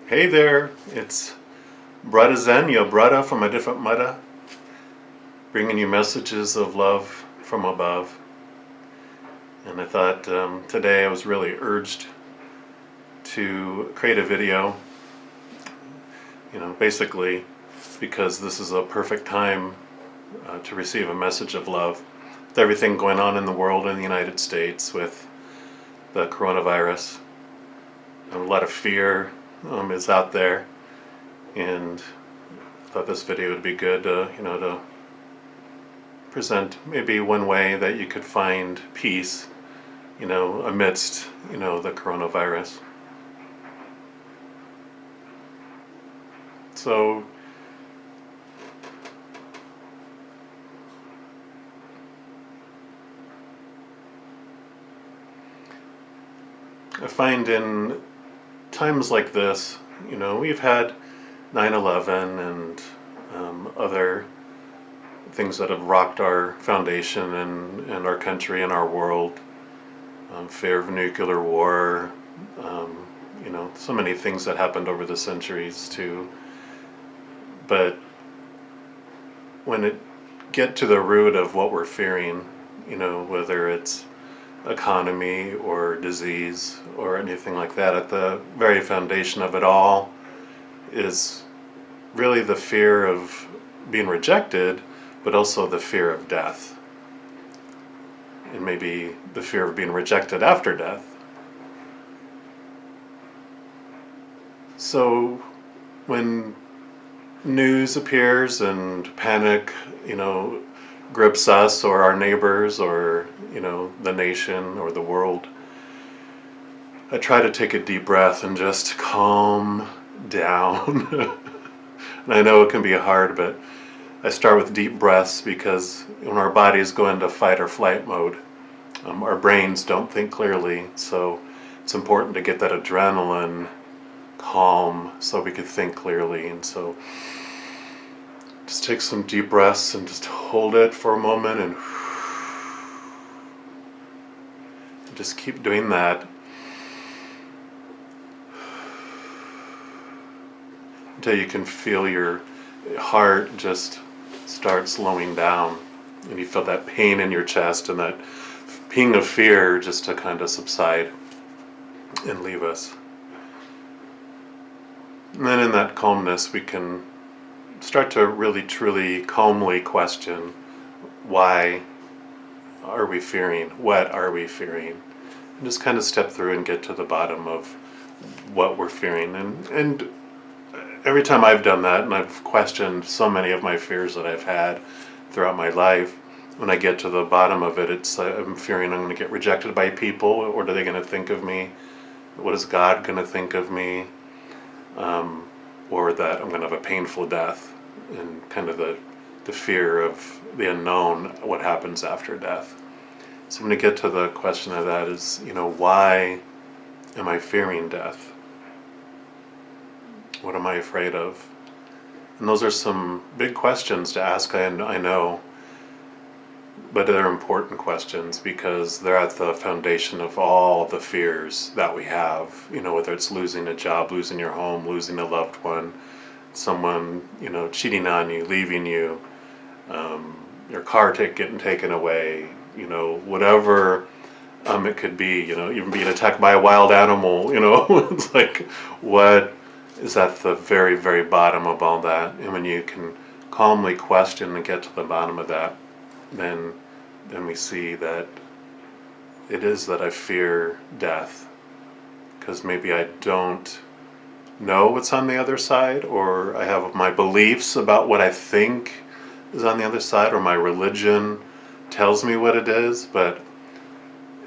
Hey there, it's Brada Zen, your brother from a different mother, bringing you messages of love from above. And I thought today I was really urged to create a video, basically because this is a perfect time to receive a message of love. With everything going on in the world in the United States with the coronavirus, a lot of fear is out there, and I thought this video would be good to present maybe one way that you could find peace, amidst, the coronavirus. So, I find in times like this, we've had 9/11 and other things that have rocked our foundation and our country and our world. Fear of nuclear war, so many things that happened over the centuries too. But when it get to the root of what we're fearing, whether it's economy or disease or anything like that, at the very foundation of it all is really the fear of being rejected, but also the fear of death. And maybe the fear of being rejected after death. So when news appears and panic, grips us or our neighbors or, the nation or the world, I try to take a deep breath and just calm down. And I know it can be hard, but I start with deep breaths because when our bodies go into fight or flight mode, our brains don't think clearly, so it's important to get that adrenaline calm so we could think clearly. And so just take some deep breaths and just hold it for a moment and just keep doing that until you can feel your heart just start slowing down and you feel that pain in your chest and that ping of fear just to kind of subside and leave us. And then in that calmness we can start to really truly calmly question, why are we fearing? What are we fearing? And just kind of step through and get to the bottom of what we're fearing. And every time I've done that, and I've questioned so many of my fears that I've had throughout my life, when I get to the bottom of it, it's I'm fearing I'm going to get rejected by people. What are they going to think of me? What is God going to think of me? Or that I'm going to have a painful death, and kind of the fear of the unknown, what happens after death. So when you get to the question of that is, why am I fearing death? What am I afraid of? And those are some big questions to ask, I know, but they're important questions because they're at the foundation of all the fears that we have, whether it's losing a job, losing your home, losing a loved one, someone, cheating on you, leaving you, your car getting taken away, whatever it could be, even being attacked by a wild animal, it's like, what is at the very, very bottom of all that? And when you can calmly question and get to the bottom of that, then we see that it is that I fear death because maybe I don't know what's on the other side, or I have my beliefs about what I think is on the other side, or my religion tells me what it is. But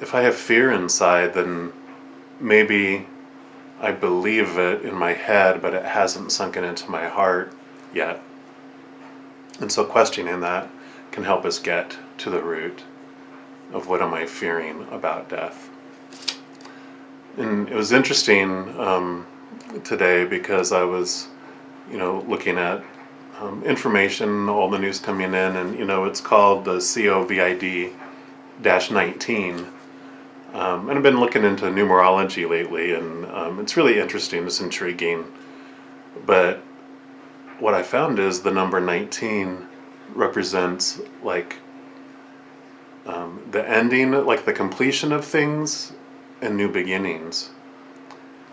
if I have fear inside, then maybe I believe it in my head, but it hasn't sunken into my heart yet. And so questioning that can help us get to the root of what am I fearing about death. And it was interesting today because I was, looking at information, all the news coming in, and it's called the COVID-19. And I've been looking into numerology lately, and it's really interesting, it's intriguing. But what I found is the number 19 represents like the ending, like the completion of things and new beginnings.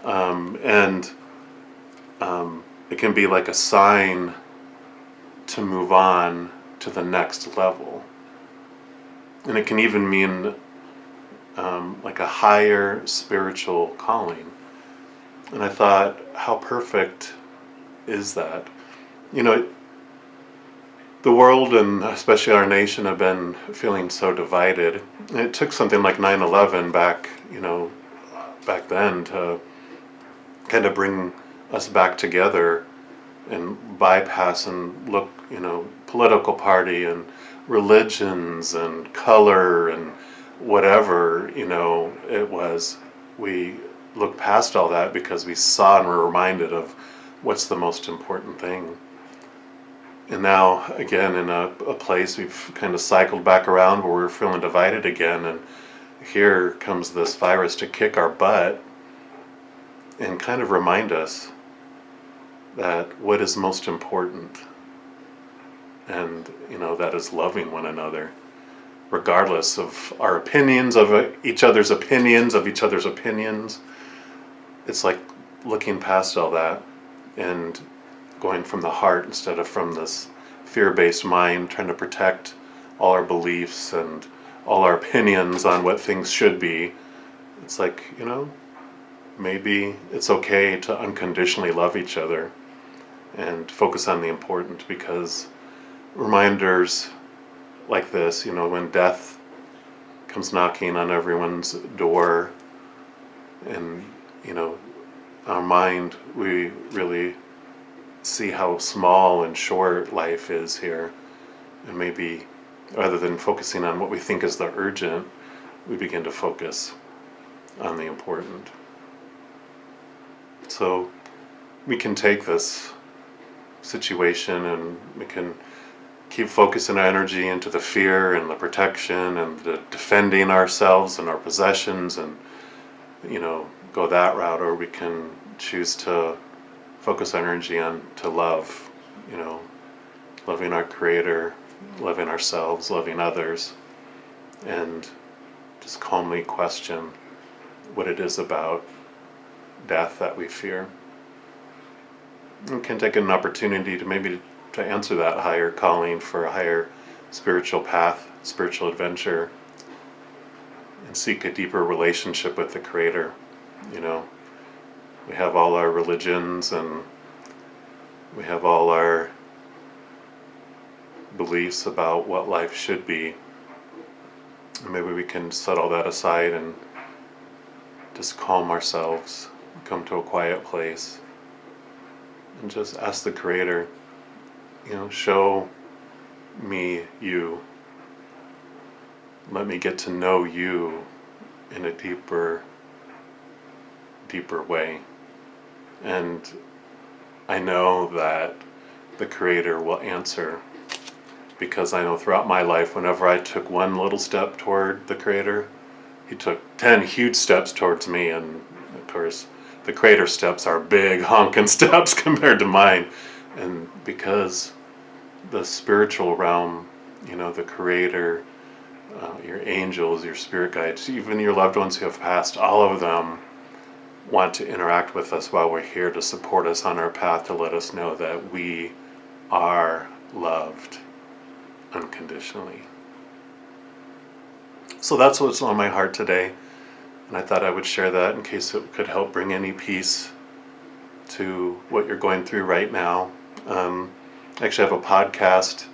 And it can be like a sign to move on to the next level. And it can even mean like a higher spiritual calling. And I thought, how perfect is that? You know, the world and especially our nation have been feeling so divided. And it took something like 9/11 back, back then to kind of bring us back together and bypass and look, political party and religions and color and whatever, it was. We looked past all that because we saw and were reminded of what's the most important thing. And now, again, in a place we've kind of cycled back around where we're feeling divided again, and here comes this virus to kick our butt and kind of remind us that what is most important, and that is loving one another, regardless of our opinions, of each other's opinions, It's like looking past all that and going from the heart instead of from this fear-based mind, trying to protect all our beliefs and all our opinions on what things should be. It's like, maybe it's okay to unconditionally love each other and focus on the important, because reminders like this, when death comes knocking on everyone's door, and our mind, we really see how small and short life is here, and maybe rather than focusing on what we think is the urgent, we begin to focus on the important. So we can take this situation and we can keep focusing our energy into the fear and the protection and the defending ourselves and our possessions, and go that route, or we can choose to focus our energy on to love, loving our Creator, loving ourselves, loving others, and just calmly question what it is about death that we fear. We can take an opportunity to maybe to answer that higher calling for a higher spiritual path, spiritual adventure, and seek a deeper relationship with the Creator. We have all our religions and we have all our beliefs about what life should be. And maybe we can set all that aside and just calm ourselves, come to a quiet place, and just ask the Creator, show me you. Let me get to know you in a deeper way. And I know that the Creator will answer, because I know throughout my life, whenever I took one little step toward the Creator, He took 10 huge steps towards me. And of course, the Creator steps are big honking steps compared to mine. And because the spiritual realm, the Creator, your angels, your spirit guides, even your loved ones who have passed, all of them want to interact with us while we're here, to support us on our path, to let us know that we are loved unconditionally. So that's what's on my heart today, and I thought I would share that in case it could help bring any peace to what you're going through right now. I actually have a podcast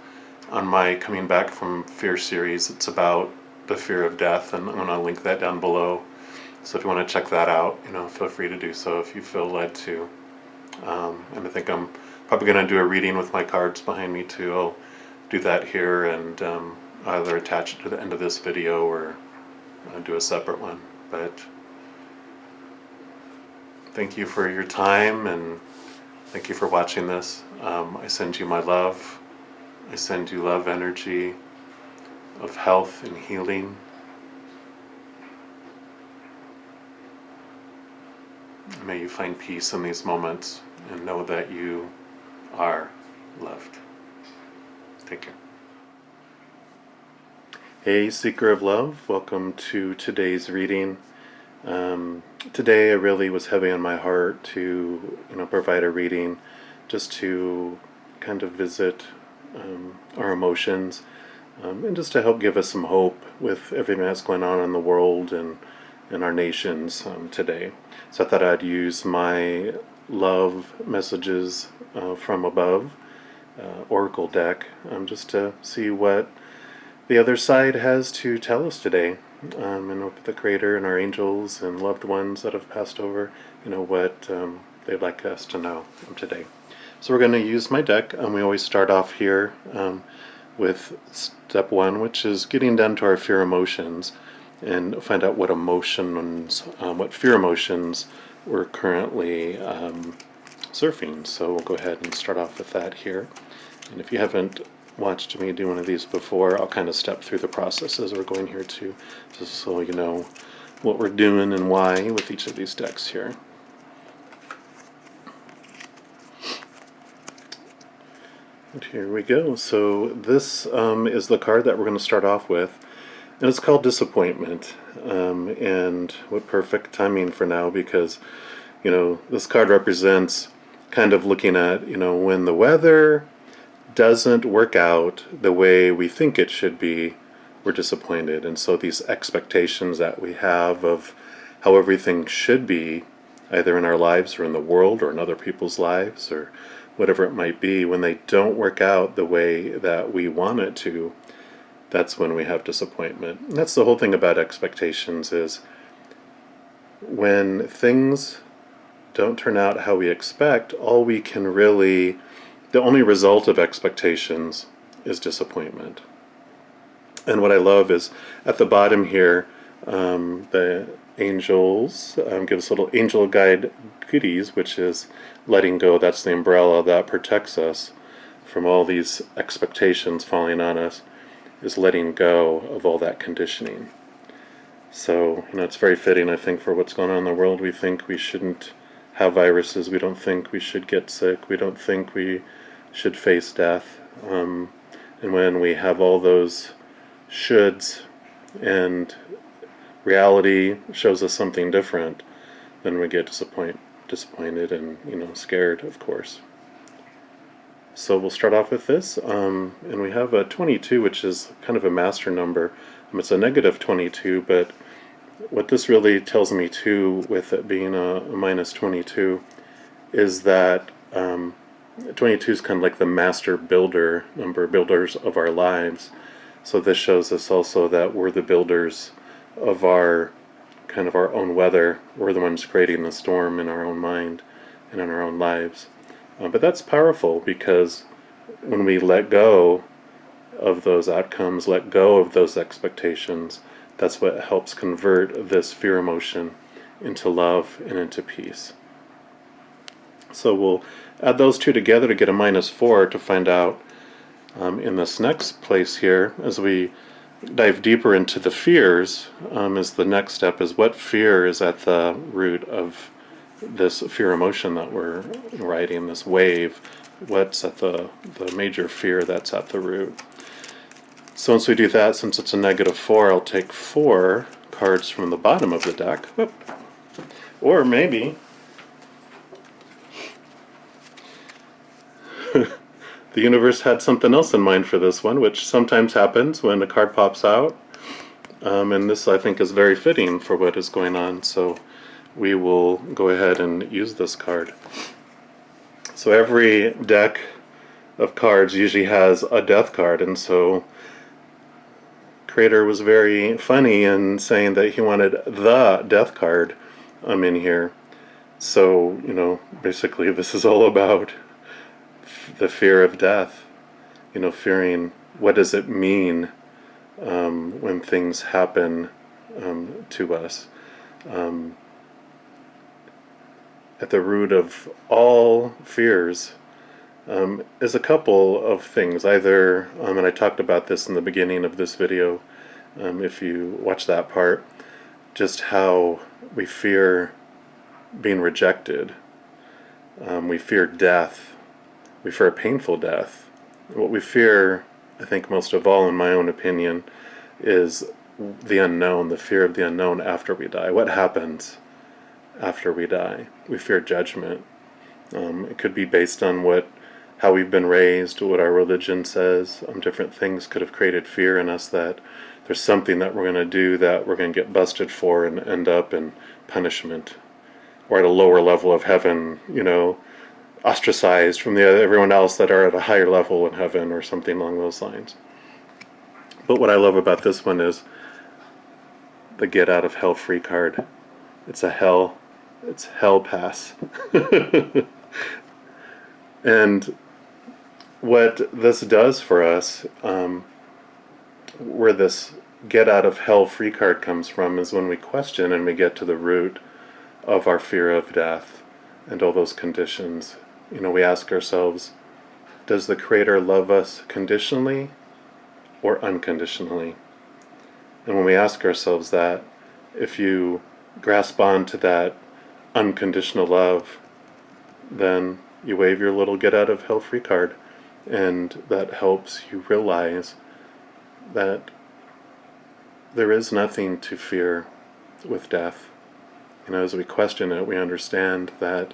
on my Coming Back from Fear series. It's about the fear of death, and I'm going to link that down below. So if you want to check that out, feel free to do so if you feel led to. And I think I'm probably going to do a reading with my cards behind me too. I'll do that here and either attach it to the end of this video or do a separate one. But thank you for your time, and thank you for watching this. I send you my love. I send you love energy of health and healing. May you find peace in these moments and know that you are loved. Take care. Hey, Seeker of Love, welcome to today's reading. Today I really was heavy on my heart to provide a reading just to kind of visit our emotions, and just to help give us some hope with everything that's going on in the world and in our nations today. So I thought I'd use my love messages from above Oracle deck just to see what the other side has to tell us today, and with the Creator and our angels and loved ones that have passed over, what they'd like us to know today. So we're going to use my deck, and we always start off here with step one, which is getting down to our fear emotions and find out what emotions, what fear emotions we're currently surfing. So we'll go ahead and start off with that here. And if you haven't watched me do one of these before, I'll kind of step through the process as we're going here too, just so you know what we're doing and why with each of these decks here. And here we go. So this is the card that we're going to start off with, and it's called Disappointment. And what perfect timing for now, because this card represents kind of looking at when the weather doesn't work out the way we think it should be, we're disappointed. And so these expectations that we have of how everything should be, either in our lives or in the world or in other people's lives or whatever it might be, when they don't work out the way that we want it to, that's when we have disappointment. And that's the whole thing about expectations, is when things don't turn out how we expect, the only result of expectations is disappointment. And what I love is at the bottom here, the angels give us little angel guide goodies, which is letting go. That's the umbrella that protects us from all these expectations falling on us, is letting go of all that conditioning. So, it's very fitting, I think, for what's going on in the world. We think we shouldn't have viruses. We don't think we should get sick. We don't think we should face death. And when we have all those shoulds and reality shows us something different, then we get disappointed and scared, of course. So we'll start off with this, and we have a 22, which is kind of a master number. It's a negative 22, but what this really tells me too, with it being a minus 22, is that 22 is kind of like the master builder number, builders of our lives. So this shows us also that we're the builders of our own weather. We're the ones creating the storm in our own mind and in our own lives. But that's powerful, because when we let go of those outcomes, let go of those expectations, that's what helps convert this fear emotion into love and into peace. So we'll add those two together to get a -4 to find out in this next place here, as we dive deeper into the fears, is the next step, is what fear is at the root of this fear emotion that we're riding, this wave. What's at the major fear that's at the root? So once we do that, since it's a -4, I'll take 4 cards from the bottom of the deck. Whoop. Or maybe the universe had something else in mind for this one, which sometimes happens when a card pops out. And this, I think, is very fitting for what is going on. So we will go ahead and use this card. So every deck of cards usually has a death card, and so Creator was very funny in saying that he wanted the death card in here. So, basically this is all about the fear of death, fearing what does it mean when things happen to us. At the root of all fears is a couple of things. Either, and I talked about this in the beginning of this video, if you watch that part, just how we fear being rejected. We fear death. We fear a painful death. What we fear, I think most of all, in my own opinion, is the unknown, the fear of the unknown after we die. What happens after we die? We fear judgment. It could be based on how we've been raised, what our religion says. Different things could have created fear in us that there's something that we're going to do that we're going to get busted for and end up in punishment, or at a lower level of heaven, ostracized from everyone else that are at a higher level in heaven, or something along those lines. But what I love about this one is the get out of hell free card. It's hell pass. And what this does for us, where this get out of hell free card comes from, is when we question and we get to the root of our fear of death and all those conditions. We ask ourselves, does the Creator love us conditionally or unconditionally? And when we ask ourselves that, if you grasp on to that unconditional love, then you wave your little get out of hell free card, and that helps you realize that there is nothing to fear with death. As we question it, we understand that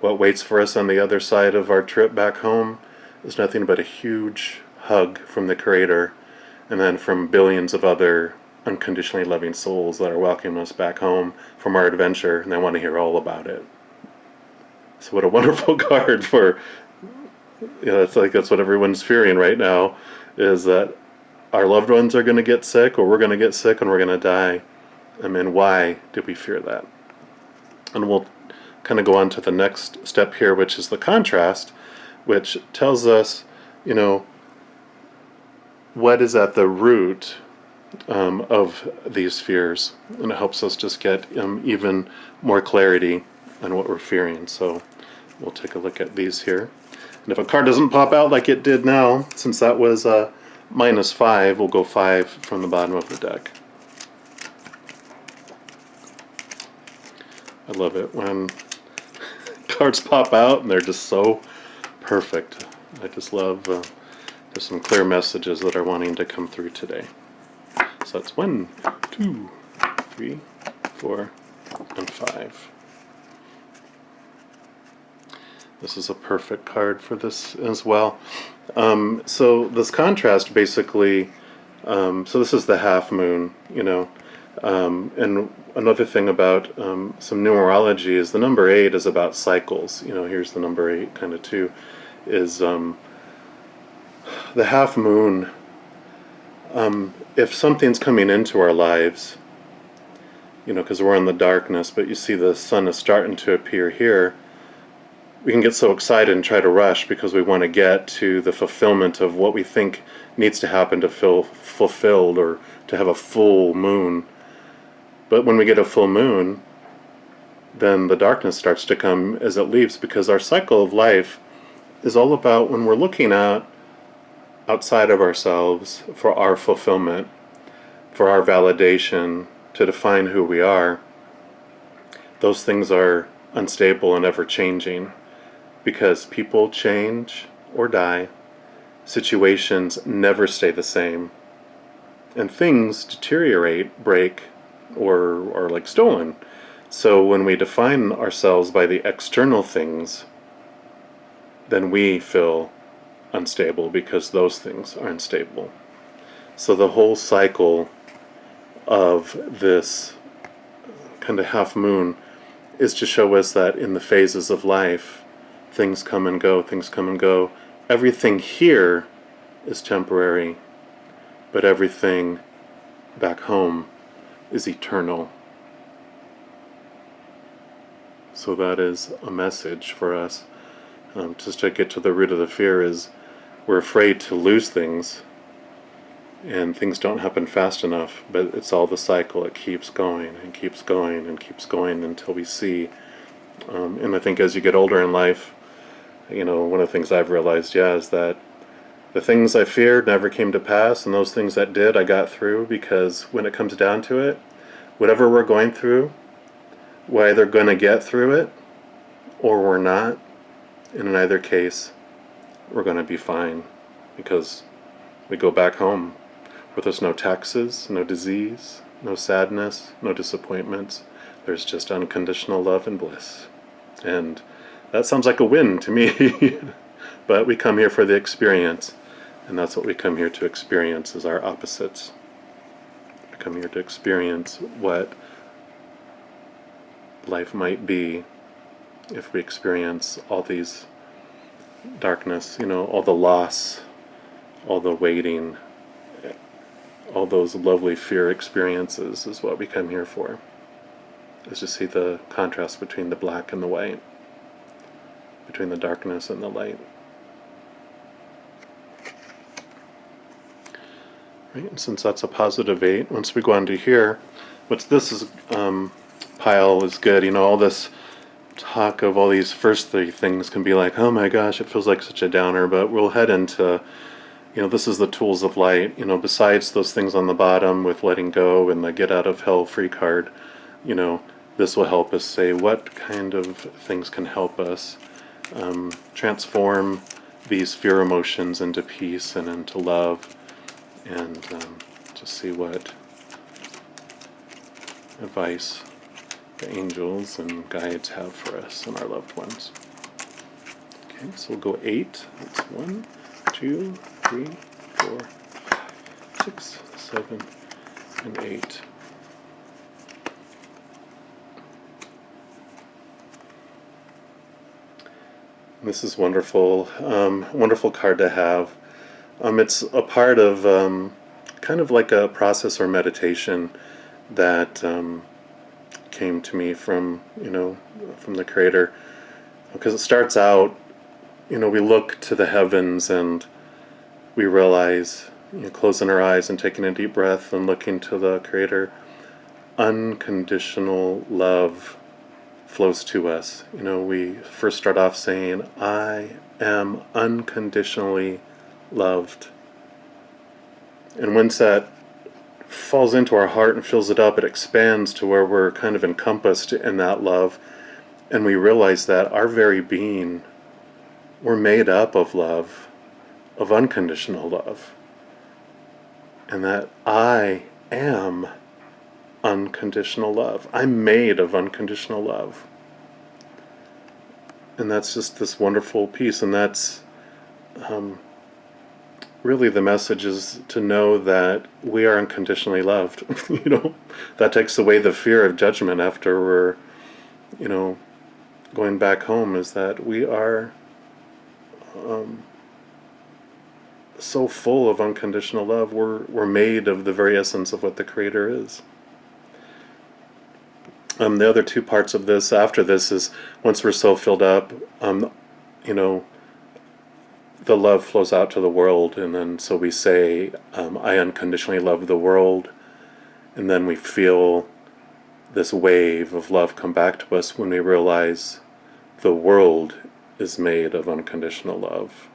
what waits for us on the other side of our trip back home is nothing but a huge hug from the Creator, and then from billions of other unconditionally loving souls that are welcoming us back home from our adventure, and they want to hear all about it. So what a wonderful card for, it's like that's what everyone's fearing right now, is that our loved ones are going to get sick, or we're going to get sick and we're going to die. Why do we fear that? And we'll kind of go on to the next step here, which is the contrast, which tells us, what is at the root of these fears, and it helps us just get even more clarity on what we're fearing. So we'll take a look at these here. And if a card doesn't pop out like it did now, since that was -5, we'll go 5 from the bottom of the deck. I love it when cards pop out and they're just so perfect. I just love there's some clear messages that are wanting to come through today. So that's 1, 2, 3, 4, and 5. This is a perfect card for this as well. So this contrast basically, so this is the half moon, and another thing about some numerology is the number 8 is about cycles. Here's the number 8 kind of too, is the half moon. If something's coming into our lives, because we're in the darkness, but you see the sun is starting to appear here, we can get so excited and try to rush because we want to get to the fulfillment of what we think needs to happen to feel fulfilled, or to have a full moon. But when we get a full moon, then the darkness starts to come as it leaves, because our cycle of life is all about when we're looking at outside of ourselves for our fulfillment, for our validation, to define who we are. Those things are unstable and ever changing, because people change or die, situations never stay the same, and things deteriorate, break, or are like stolen. So when we define ourselves by the external things, then we feel unstable because those things are unstable. So the whole cycle of this kind of half moon is to show us that in the phases of life, things come and go, things come and go. Everything here is temporary, but everything back home is eternal. So that is a message for us. Just to get to the root of the fear is we're afraid to lose things, and things don't happen fast enough, but it's all the cycle. It keeps going and keeps going and keeps going until we see. And I think as you get older in life, one of the things I've realized, is that the things I feared never came to pass, and those things that did, I got through, because when it comes down to it, whatever we're going through, we're either going to get through it or we're not. And in either case, we're going to be fine, because we go back home where there's no taxes, no disease, no sadness, no disappointments. There's just unconditional love and bliss. And that sounds like a win to me. But we come here for the experience, and that's what we come here to experience, is our opposites. We come here to experience what life might be if we experience all these darkness, all the loss, all the waiting, all those lovely fear experiences is what we come here for. Is to see the contrast between the black and the white, between the darkness and the light. Right? And since that's a positive 8, once we go on to here, what's this is pile is good. All this talk of all these first 3 things can be like, oh my gosh, it feels like such a downer, but we'll head into, this is the tools of light. Besides those things on the bottom with letting go and the get out of hell free card, this will help us say what kind of things can help us transform these fear emotions into peace and into love, and to see what advice the angels and guides have for us and our loved ones. Okay, so we'll go 8. That's 1, 2, 3, 4, 5, 6, 7, and 8. This is wonderful, wonderful card to have. It's a part of kind of like a process or meditation that came to me from the Creator, because it starts out, we look to the heavens and we realize, closing our eyes and taking a deep breath and looking to the Creator, unconditional love flows to us. We first start off saying, I am unconditionally loved. And once that falls into our heart and fills it up, it expands to where we're kind of encompassed in that love, and we realize that our very being, we're made up of love, of unconditional love, and that I am unconditional love. I'm made of unconditional love. And that's just this wonderful piece, and that's really the message, is to know that we are unconditionally loved. That takes away the fear of judgment after we're, going back home, is that we are so full of unconditional love. We're made of the very essence of what the Creator is. The other 2 parts of this after this is, once we're so filled up, the love flows out to the world, and then so we say, I unconditionally love the world, and then we feel this wave of love come back to us when we realize the world is made of unconditional love.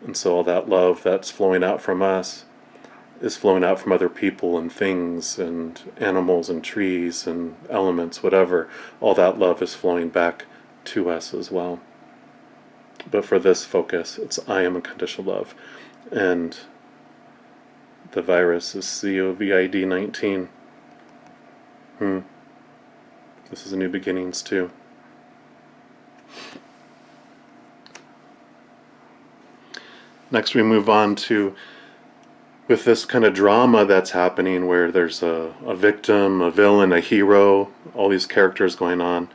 And so all that love that's flowing out from us is flowing out from other people and things and animals and trees and elements, whatever. All that love is flowing back to us as well. But for this focus, it's I am unconditional love. And the virus is COVID-19. This is a new beginnings too. Next we move on to, with this kind of drama that's happening where there's a victim, a villain, a hero, all these characters going on.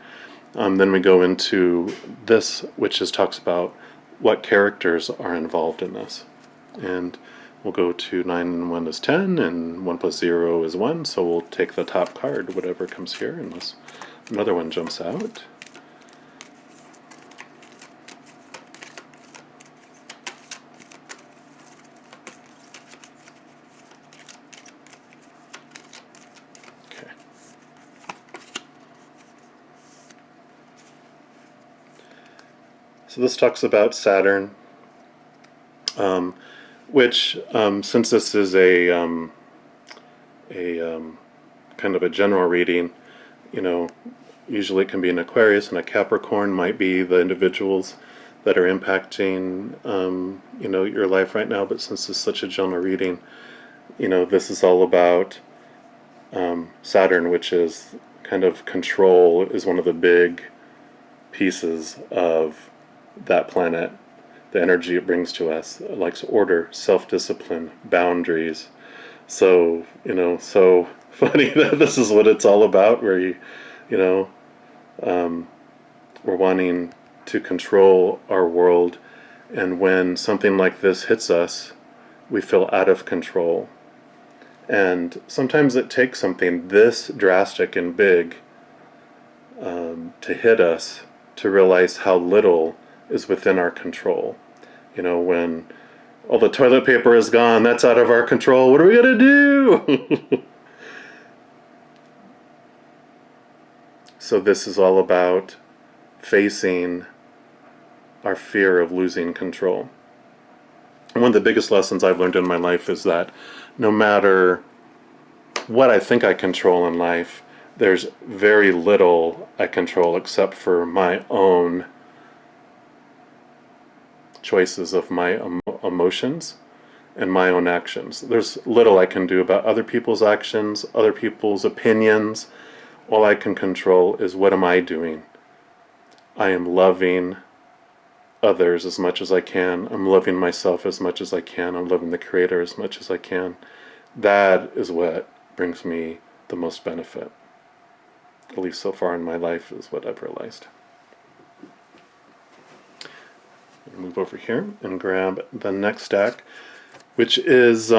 Then we go into this, which talks about what characters are involved in this. And we'll go to 9 and 1 is 10, and 1 plus 0 is 1, so we'll take the top card, whatever comes here, unless another one jumps out. So this talks about Saturn, which, since this is a kind of a general reading, usually it can be an Aquarius, and a Capricorn might be the individuals that are impacting, your life right now. But since it's such a general reading, this is all about Saturn, which is kind of control, is one of the big pieces of that planet. The energy it brings to us, it likes order, self-discipline, boundaries. So, so funny that this is what it's all about, where we're wanting to control our world, and when something like this hits us, we feel out of control. And sometimes it takes something this drastic and big to hit us to realize how little is within our control. When all the toilet paper is gone, that's out of our control. What are we going to do? So this is all about facing our fear of losing control. And one of the biggest lessons I've learned in my life is that no matter what I think I control in life, there's very little I control except for my own choices of my emotions and my own actions. There's little I can do about other people's actions, other people's opinions. All I can control is, what am I doing? I am loving others as much as I can. I'm loving myself as much as I can. I'm loving the Creator as much as I can. That is what brings me the most benefit. At least so far in my life is what I've realized. Move over here and grab the next stack, which is,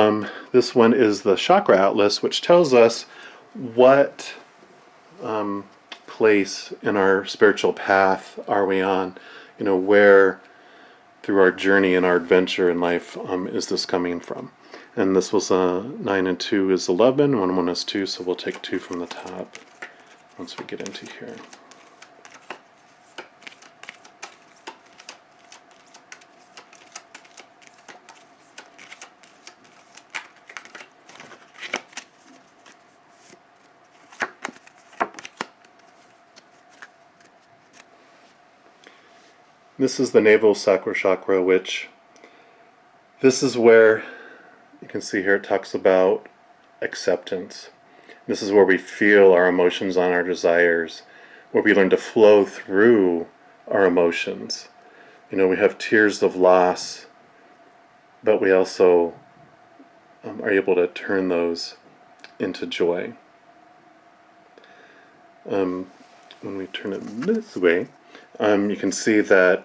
this one is the Chakra Atlas, which tells us what place in our spiritual path are we on. Where through our journey and our adventure in life is this coming from. And this was 9 and 2 is 11, 1 and 1 is 2, so we'll take 2 from the top once we get into here. This is the navel sacral chakra, which this is where you can see here it talks about acceptance. This is where we feel our emotions on our desires, where we learn to flow through our emotions. We have tears of loss, but we also are able to turn those into joy. When we turn it this way, you can see that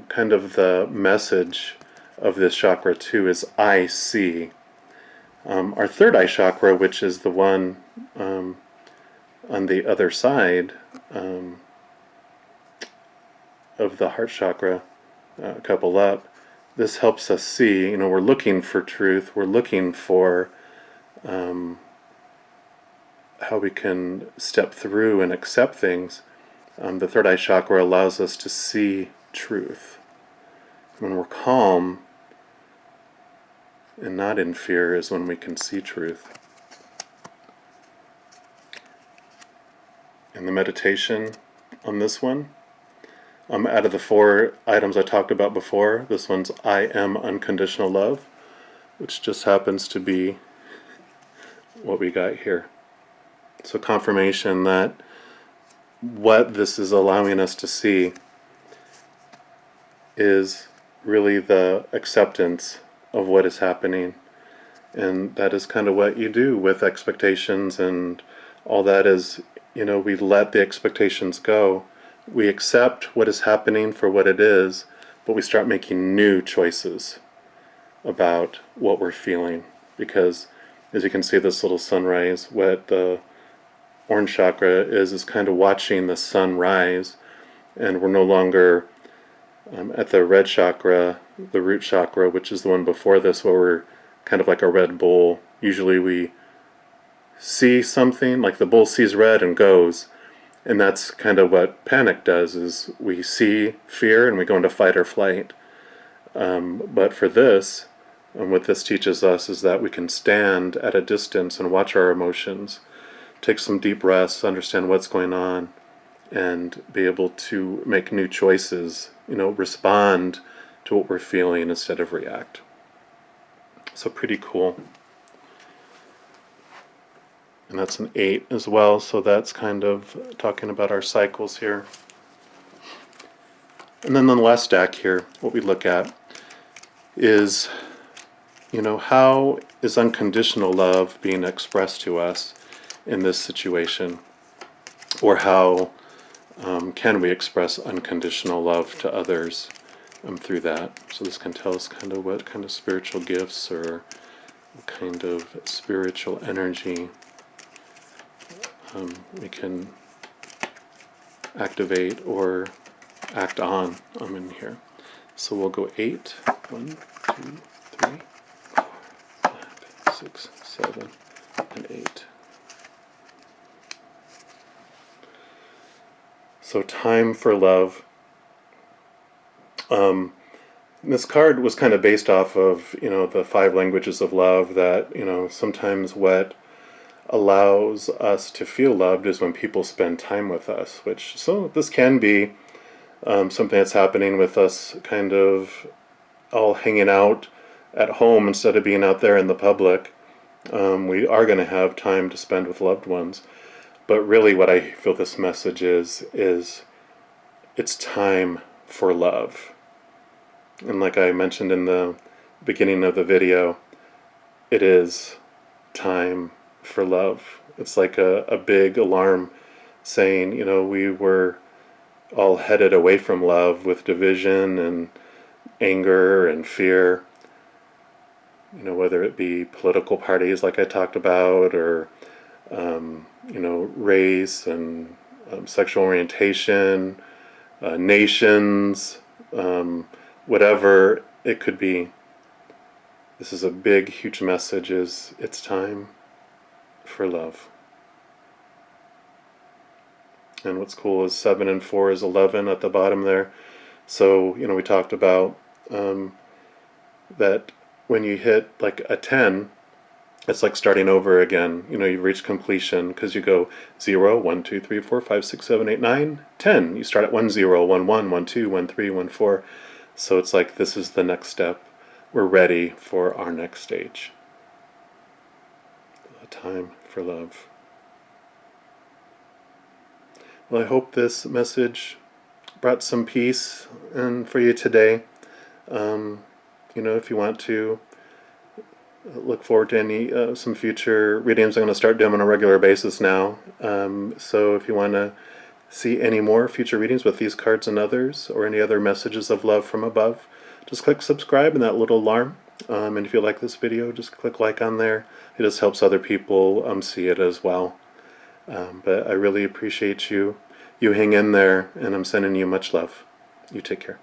kind of the message of this chakra too is I see. Our third eye chakra, which is the one on the other side of the heart chakra, a couple up, this helps us see, we're looking for truth, we're looking for how we can step through and accept things. The third eye chakra allows us to see truth. When we're calm and not in fear is when we can see truth. And the meditation on this one, out of the 4 items I talked about before, this one's I am unconditional love, which just happens to be what we got here. So confirmation that what this is allowing us to see is really the acceptance of what is happening. And that is kind of what you do with expectations and all that is, we let the expectations go. We accept what is happening for what it is, but we start making new choices about what we're feeling. Because as you can see this little sunrise, what the orange chakra is kind of watching the sun rise, and we're no longer at the red chakra, the root chakra, which is the one before this, where we're kind of like a red bull. Usually we see something, like the bull sees red and goes, and that's kind of what panic does, is we see fear and we go into fight or flight. But for this, and what this teaches us is that we can stand at a distance and watch our emotions, take some deep breaths, understand what's going on, and be able to make new choices, respond to what we're feeling instead of react. So pretty cool. And that's an 8 as well, so that's kind of talking about our cycles here. And then on the last stack here, what we look at is, how is unconditional love being expressed to us in this situation? Or how can we express unconditional love to others through that? So this can tell us kind of what kind of spiritual gifts or what kind of spiritual energy we can activate or act on in here. So we'll go 8, 1, 2, 3, 4, 5, 6, 7, and 8. So time for love. This card was kind of based off of, the 5 languages of love that, sometimes what allows us to feel loved is when people spend time with us, so this can be something that's happening with us kind of all hanging out at home instead of being out there in the public. We are going to have time to spend with loved ones. But really what I feel this message is it's time for love. And like I mentioned in the beginning of the video, it is time for love. It's like a big alarm saying, we were all headed away from love with division and anger and fear, whether it be political parties like I talked about, or race and sexual orientation, nations, whatever it could be. This is a big, huge message, it's time for love. And what's cool is 7 and 4 is 11 at the bottom there. So, we talked about that when you hit like a 10, it's like starting over again. You've reached completion because you go 0, 1, 2, 3, 4, 5, 6, 7, 8, 9, 10. You start at 1, 0, 1, 1, 1, 2, 1, 3, 1, 4. So it's like this is the next step. We're ready for our next stage. A time for love. Well, I hope this message brought some peace for you today. If you want to look forward to any some future readings, I'm going to start doing on a regular basis now. So if you want to see any more future readings with these cards and others, or any other messages of love from above, just click subscribe and that little alarm. And if you like this video, just click like on there. It just helps other people see it as well. But I really appreciate you hang in there, and I'm sending you much love. You take care.